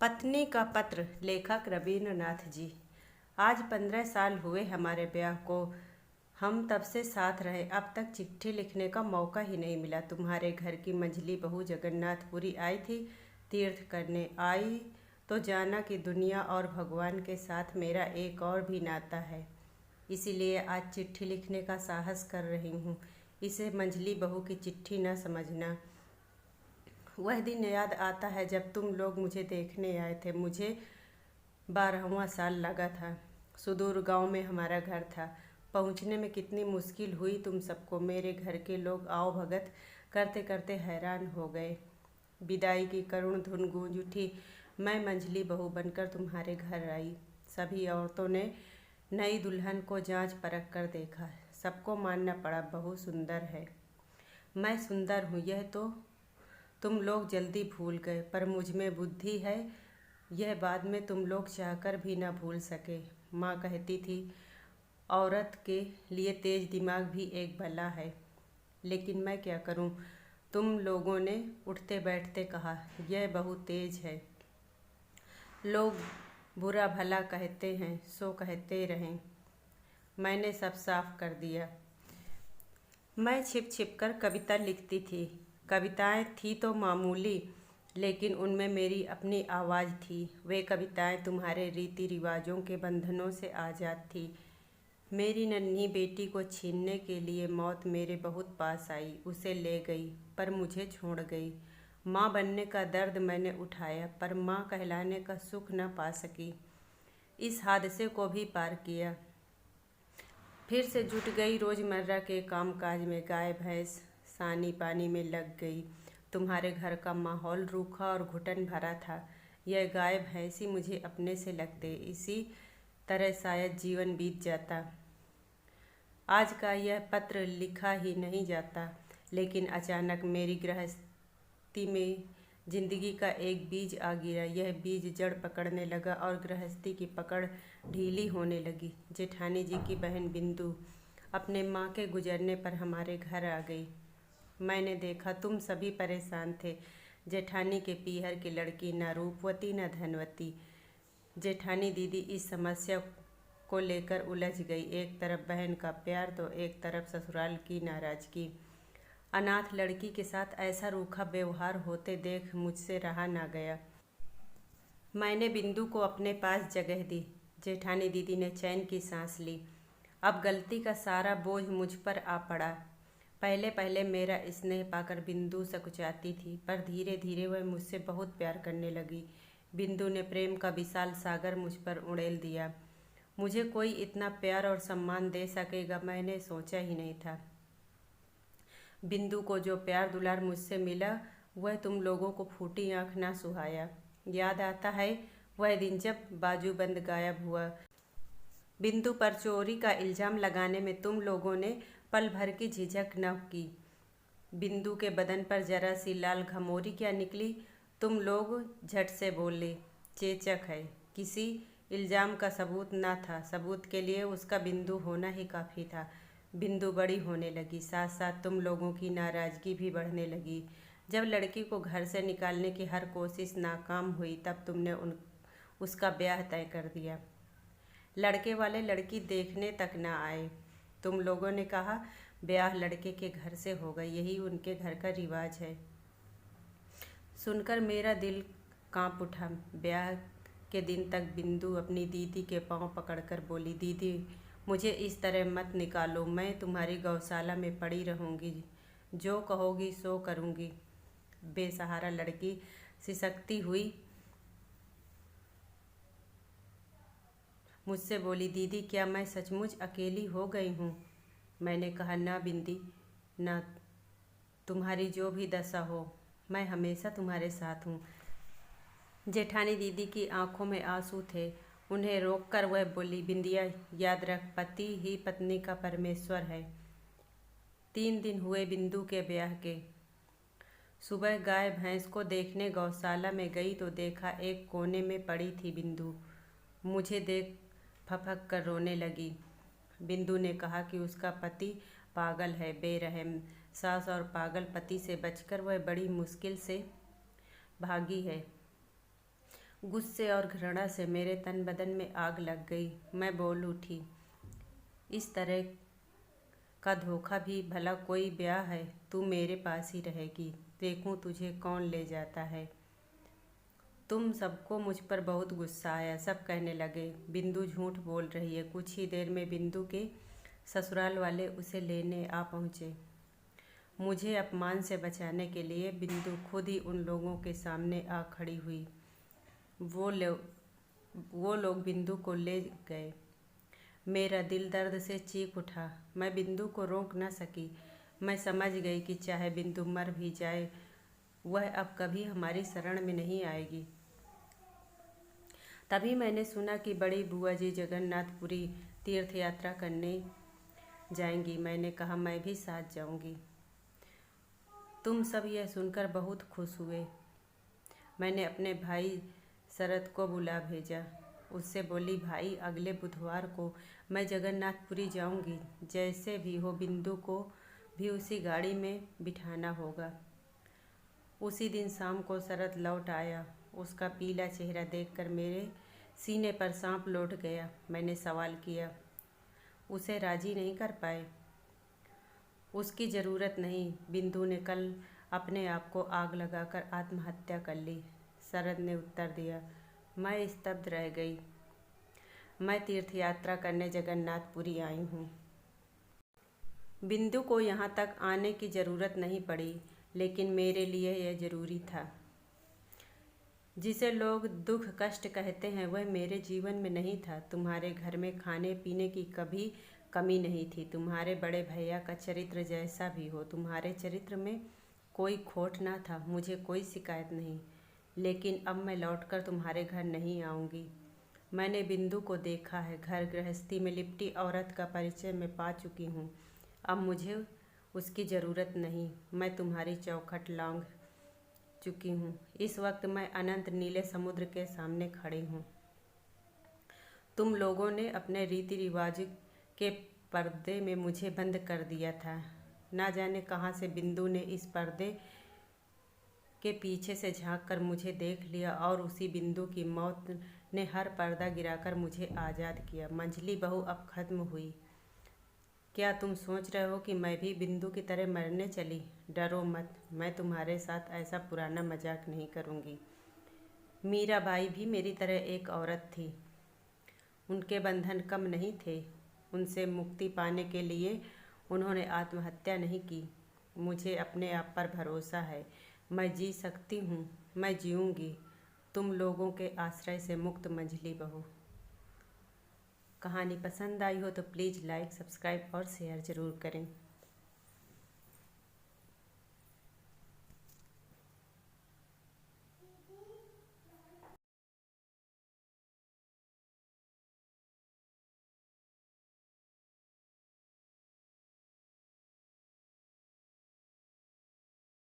पत्नी का पत्र। लेखक रवींद्रनाथ जी। आज 15 साल हुए हमारे ब्याह को। हम तब से साथ रहे, अब तक चिट्ठी लिखने का मौका ही नहीं मिला। तुम्हारे घर की मंझली बहू जगन्नाथपुरी आई थी तीर्थ करने। आई तो जाना कि दुनिया और भगवान के साथ मेरा एक और भी नाता है, इसीलिए आज चिट्ठी लिखने का साहस कर रही हूँ। इसे मंझली बहू की चिट्ठी न समझना। वह दिन याद आता है जब तुम लोग मुझे देखने आए थे। मुझे 12वां साल लगा था। सुदूर गांव में हमारा घर था। पहुंचने में कितनी मुश्किल हुई तुम सबको। मेरे घर के लोग आओ भगत करते करते हैरान हो गए। विदाई की करुण धुन गूंज उठी। मैं मंझली बहू बनकर तुम्हारे घर आई। सभी औरतों ने नई दुल्हन को जांच परख कर देखा। सबको मानना पड़ा, बहू सुंदर है। मैं सुंदर हूँ यह तो तुम लोग जल्दी भूल गए, पर मुझ में बुद्धि है, यह बाद में तुम लोग चाहकर भी न भूल सके। माँ कहती थी औरत के लिए तेज दिमाग भी एक बला है, लेकिन मैं क्या करूँ। तुम लोगों ने उठते बैठते कहा यह बहुत तेज है। लोग बुरा भला कहते हैं सो कहते रहें। मैंने सब साफ कर दिया। मैं छिप छिप कर कविता लिखती थी। कविताएं थी तो मामूली, लेकिन उनमें मेरी अपनी आवाज़ थी। वे कविताएं तुम्हारे रीति रिवाजों के बंधनों से आज़ाद थी। मेरी नन्ही बेटी को छीनने के लिए मौत मेरे बहुत पास आई। उसे ले गई पर मुझे छोड़ गई। माँ बनने का दर्द मैंने उठाया, पर माँ कहलाने का सुख न पा सकी। इस हादसे को भी पार किया। फिर से जुट गई रोज़मर्रा के कामकाज में। गाय भैंस सानी पानी में लग गई। तुम्हारे घर का माहौल रूखा और घुटन भरा था। यह गाय भैंस ही मुझे अपने से लगते, इसी तरह शायद जीवन बीत जाता। आज का यह पत्र लिखा ही नहीं जाता, लेकिन अचानक मेरी गृहस्थी में जिंदगी का एक बीज आ गिरा। यह बीज जड़ पकड़ने लगा और गृहस्थी की पकड़ ढीली होने लगी। जेठानी जी की बहन बिंदु अपने माँ के गुजरने पर हमारे घर आ गई। मैंने देखा तुम सभी परेशान थे। जेठानी के पीहर की लड़की न रूपवती न धनवती। जेठानी दीदी इस समस्या को लेकर उलझ गई। एक तरफ बहन का प्यार तो एक तरफ ससुराल की नाराजगी। अनाथ लड़की के साथ ऐसा रूखा व्यवहार होते देख मुझसे रहा ना गया। मैंने बिंदु को अपने पास जगह दी। जेठानी दीदी ने चैन की सांस ली। अब गलती का सारा बोझ मुझ पर आ पड़ा। पहले पहले मेरा स्नेह पाकर बिंदु सकुचाती थी, पर धीरे धीरे वह मुझसे बहुत प्यार करने लगी। बिंदु ने प्रेम का विशाल सागर मुझ पर उड़ेल दिया। मुझे कोई इतना प्यार और सम्मान दे सकेगा, मैंने सोचा ही नहीं था। बिंदु को जो प्यार दुलार मुझसे मिला, वह तुम लोगों को फूटी आंख ना सुहाया। याद आता है वह दिन जब बाजूबंद गायब हुआ। बिंदु पर चोरी का इल्ज़ाम लगाने में तुम लोगों ने पल भर की झिझक न की। बिंदु के बदन पर जरा सी लाल घमोरी क्या निकली। तुम लोग झट से बोले चेचक है। किसी इल्ज़ाम का सबूत न था। सबूत के लिए उसका बिंदु होना ही काफ़ी था। बिंदु बड़ी होने लगी, साथ साथ तुम लोगों की नाराज़गी भी बढ़ने लगी। जब लड़की को घर से निकालने की हर कोशिश नाकाम हुई, तब तुमने उसका ब्याह तय कर दिया। लड़के वाले लड़की देखने तक न आए। तुम लोगों ने कहा ब्याह लड़के के घर से होगा, यही उनके घर का रिवाज है। सुनकर मेरा दिल कांप उठा। ब्याह के दिन तक बिंदु अपनी दीदी के पांव पकड़कर बोली, दीदी मुझे इस तरह मत निकालो, मैं तुम्हारी गौशाला में पड़ी रहूँगी, जो कहोगी सो करूँगी। बेसहारा लड़की सिसकती हुई मुझसे बोली, दीदी क्या मैं सचमुच अकेली हो गई हूँ। मैंने कहा ना बिंदी ना, तुम्हारी जो भी दशा हो मैं हमेशा तुम्हारे साथ हूँ। जेठानी दीदी की आंखों में आंसू थे। उन्हें रोककर वह बोली, बिंदिया याद रख, पति ही पत्नी का परमेश्वर है। 3 दिन हुए बिंदु के ब्याह के। सुबह गाय भैंस को देखने गौशाला में गई तो देखा एक कोने में पड़ी थी बिंदु। मुझे देख फपक कर रोने लगी। बिंदु ने कहा कि उसका पति पागल है, बेरहम सास और पागल पति से बचकर वह बड़ी मुश्किल से भागी है। गुस्से और घृणा से मेरे तन बदन में आग लग गई। मैं बोल उठी, इस तरह का धोखा भी भला कोई ब्याह है? तू मेरे पास ही रहेगी, देखूं तुझे कौन ले जाता है। तुम सबको मुझ पर बहुत गुस्सा आया। सब कहने लगे, बिंदु झूठ बोल रही है। कुछ ही देर में बिंदु के ससुराल वाले उसे लेने आ पहुँचे। मुझे अपमान से बचाने के लिए बिंदु खुद ही उन लोगों के सामने आ खड़ी हुई। वो लोग बिंदु को ले गए। मेरा दिल दर्द से चीख उठा। मैं बिंदु को रोक न सकी। मैं समझ गई कि चाहे बिंदु मर भी जाए, वह अब कभी हमारी शरण में नहीं आएगी। तभी मैंने सुना कि बड़ी बुआ जी जगन्नाथपुरी तीर्थ यात्रा करने जाएंगी। मैंने कहा, मैं भी साथ जाऊंगी। तुम सब यह सुनकर बहुत खुश हुए। मैंने अपने भाई शरद को बुला भेजा। उससे बोली, भाई अगले बुधवार को मैं जगन्नाथपुरी जाऊंगी। जैसे भी हो बिंदु को भी उसी गाड़ी में बिठाना होगा। उसी दिन शाम को शरद लौट आया। उसका पीला चेहरा देखकर मेरे सीने पर सांप लौट गया। मैंने सवाल किया, उसे राजी नहीं कर पाए? उसकी ज़रूरत नहीं, बिंदु ने कल अपने आप को आग लगाकर आत्महत्या कर ली। शरद ने उत्तर दिया। मैं स्तब्ध रह गई। मैं तीर्थ यात्रा करने जगन्नाथपुरी आई हूँ। बिंदु को यहाँ तक आने की ज़रूरत नहीं पड़ी, लेकिन मेरे लिए यह ज़रूरी था। जिसे लोग दुख कष्ट कहते हैं, वह मेरे जीवन में नहीं था। तुम्हारे घर में खाने पीने की कभी कमी नहीं थी। तुम्हारे बड़े भैया का चरित्र जैसा भी हो, तुम्हारे चरित्र में कोई खोट ना था। मुझे कोई शिकायत नहीं, लेकिन अब मैं लौटकर तुम्हारे घर नहीं आऊँगी। मैंने बिंदु को देखा है। घर गृहस्थी में लिपटी औरत का परिचय मैं पा चुकी हूँ। अब मुझे उसकी ज़रूरत नहीं। मैं तुम्हारी चौखट लांघ चुकी हूँ। इस वक्त मैं अनंत नीले समुद्र के सामने खड़ी हूँ। तुम लोगों ने अपने रीति रिवाज के पर्दे में मुझे बंद कर दिया था। ना जाने कहाँ से बिंदु ने इस पर्दे के पीछे से झांककर मुझे देख लिया और उसी बिंदु की मौत ने हर पर्दा गिराकर मुझे आज़ाद किया। मंझली बहू अब खत्म हुई। क्या तुम सोच रहे हो कि मैं भी बिंदु की तरह मरने चली? डरो मत, मैं तुम्हारे साथ ऐसा पुराना मजाक नहीं करूँगी। मीराबाई भी मेरी तरह एक औरत थी। उनके बंधन कम नहीं थे। उनसे मुक्ति पाने के लिए उन्होंने आत्महत्या नहीं की। मुझे अपने आप पर भरोसा है। मैं जी सकती हूँ, मैं जीऊँगी, तुम लोगों के आश्रय से मुक्त। मंझली बहू। कहानी पसंद आई हो तो प्लीज़ लाइक, सब्सक्राइब और शेयर ज़रूर करें।